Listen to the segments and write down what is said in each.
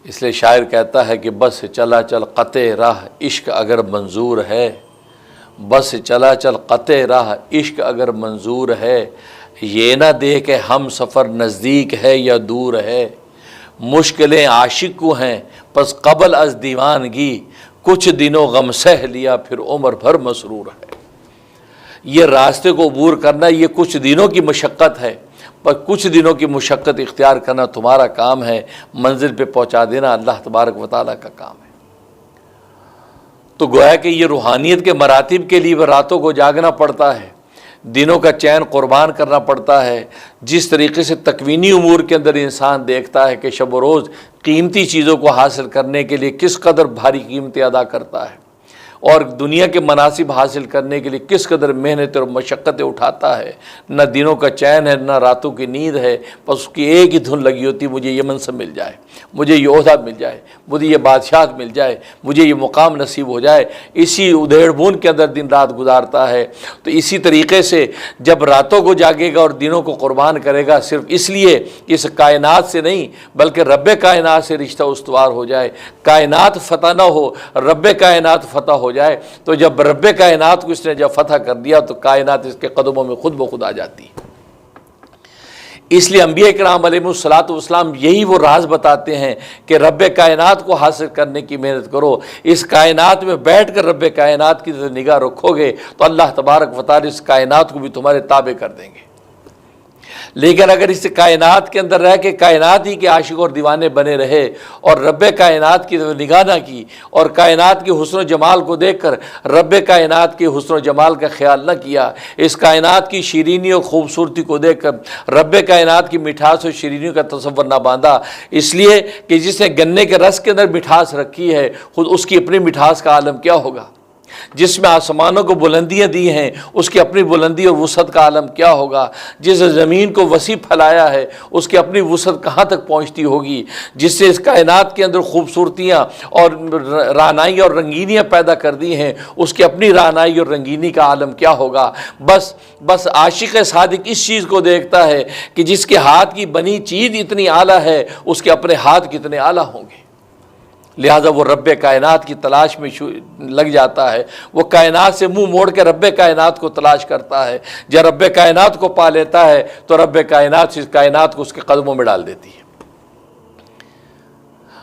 اس لیے شاعر کہتا ہے کہ بس چلا چل قطع راہ عشق اگر منظور ہے، بس چلا چل قطع راہ عشق اگر منظور ہے، یہ نہ دیکھ ہم سفر نزدیک ہے یا دور ہے، مشکلیں عاشق کو ہیں پس قبل از دیوانگی، کچھ دنوں غم سہ لیا پھر عمر بھر مسرور ہے۔ یہ راستے کو عبور کرنا یہ کچھ دنوں کی مشقت ہے، پر کچھ دنوں کی مشقت اختیار کرنا تمہارا کام ہے، منزل پہ پہنچا دینا اللہ تبارک و تعالیٰ کا کام ہے۔ تو گویا کہ یہ روحانیت کے مراتب کے لیے راتوں کو جاگنا پڑتا ہے، دنوں کا چین قربان کرنا پڑتا ہے۔ جس طریقے سے تکوینی امور کے اندر انسان دیکھتا ہے کہ شب و روز قیمتی چیزوں کو حاصل کرنے کے لیے کس قدر بھاری قیمتیں ادا کرتا ہے، اور دنیا کے مناصب حاصل کرنے کے لیے کس قدر محنت اور مشقتیں اٹھاتا ہے، نہ دنوں کا چین ہے نہ راتوں کی نیند ہے، بس اس کی ایک ہی دھن لگی ہوتی، مجھے یہ منصب مل جائے، مجھے یہ عہدہ مل جائے، مجھے یہ بادشاہت مل جائے، مجھے یہ مقام نصیب ہو جائے، اسی ادھیڑ بون کے اندر دن رات گزارتا ہے۔ تو اسی طریقے سے جب راتوں کو جاگے گا اور دنوں کو قربان کرے گا، صرف اس لیے کہ اس کائنات سے نہیں بلکہ رب کائنات سے رشتہ استوار ہو جائے، کائنات فتح نہ ہو، رب کائنات فتح ہو جائے، تو جب رب کائنات کو اس نے جب فتح کر دیا تو کائنات اس کے قدموں میں خود بخود آ جاتی ہے۔ اس لیے انبیاء کرام علیہ الصلوۃ والسلام یہی وہ راز بتاتے ہیں کہ رب کائنات کو حاصل کرنے کی محنت کرو، اس کائنات میں بیٹھ کر رب کائنات کی طرف نگاہ رکھو گے تو اللہ تبارک و تعالی اس کائنات کو بھی تمہارے تابع کر دیں گے۔ لیکن اگر اس کائنات کے اندر رہ کے کائنات ہی کے عاشق اور دیوانے بنے رہے اور رب کائنات کی طرف نگاہ نہ کی، اور کائنات کے حسن و جمال کو دیکھ کر رب کائنات کے حسن و جمال کا خیال نہ کیا، اس کائنات کی شیرینی اور خوبصورتی کو دیکھ کر رب کائنات کی مٹھاس اور شیرینی کا تصور نہ باندھا، اس لیے کہ جس نے گنے کے رس کے اندر مٹھاس رکھی ہے خود اس کی اپنی مٹھاس کا عالم کیا ہوگا، جس میں آسمانوں کو بلندیاں دی ہیں اس کی اپنی بلندی اور وسعت کا عالم کیا ہوگا، جس زمین کو وسیع پھیلایا ہے اس کی اپنی وسعت کہاں تک پہنچتی ہوگی، جس سے اس کائنات کے اندر خوبصورتیاں اور رعنائی اور رنگینیاں پیدا کر دی ہیں اس کی اپنی رعنائی اور رنگینی کا عالم کیا ہوگا۔ بس عاشق صادق اس چیز کو دیکھتا ہے کہ جس کے ہاتھ کی بنی چیز اتنی اعلیٰ ہے اس کے اپنے ہاتھ کتنے اعلیٰ ہوں گے، لہٰذا وہ رب کائنات کی تلاش میں لگ جاتا ہے، وہ کائنات سے منہ موڑ کے رب کائنات کو تلاش کرتا ہے۔ جب رب کائنات کو پا لیتا ہے تو رب کائنات اس کائنات کو اس کے قدموں میں ڈال دیتی ہے۔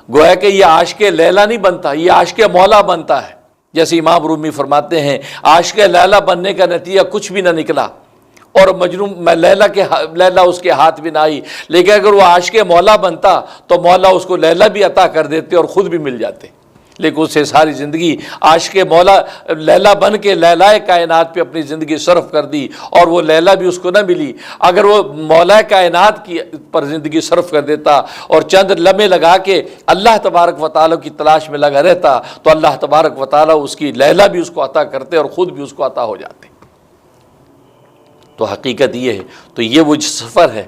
گویا کہ یہ عاشق لیلا نہیں بنتا، یہ عاشق مولا بنتا ہے۔ جیسے امام رومی فرماتے ہیں عاشق لیلا بننے کا نتیجہ کچھ بھی نہ نکلا، اور مجنون لیلا اس کے ہاتھ بھی نہ آئی، لیکن اگر وہ عاشق مولا بنتا تو مولا اس کو لیلا بھی عطا کر دیتے اور خود بھی مل جاتے، لیکن اسے ساری زندگی عاشق مولا لیلا بن کے لیلائے کائنات پہ اپنی زندگی صرف کر دی اور وہ لیلا بھی اس کو نہ ملی۔ اگر وہ مولا کائنات کی پر زندگی صرف کر دیتا اور چند لمحے لگا کے اللہ تبارک و تعالیٰ کی تلاش میں لگا رہتا تو اللہ تبارک و تعالیٰ اس کی لیلا بھی اس کو عطا کرتے اور خود بھی اس کو عطا ہو جاتے۔ تو حقیقت یہ ہے، تو یہ وہ سفر ہے،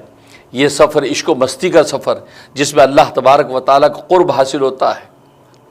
یہ سفر عشق و مستی کا سفر جس میں اللہ تبارک و تعالیٰ کا قرب حاصل ہوتا ہے،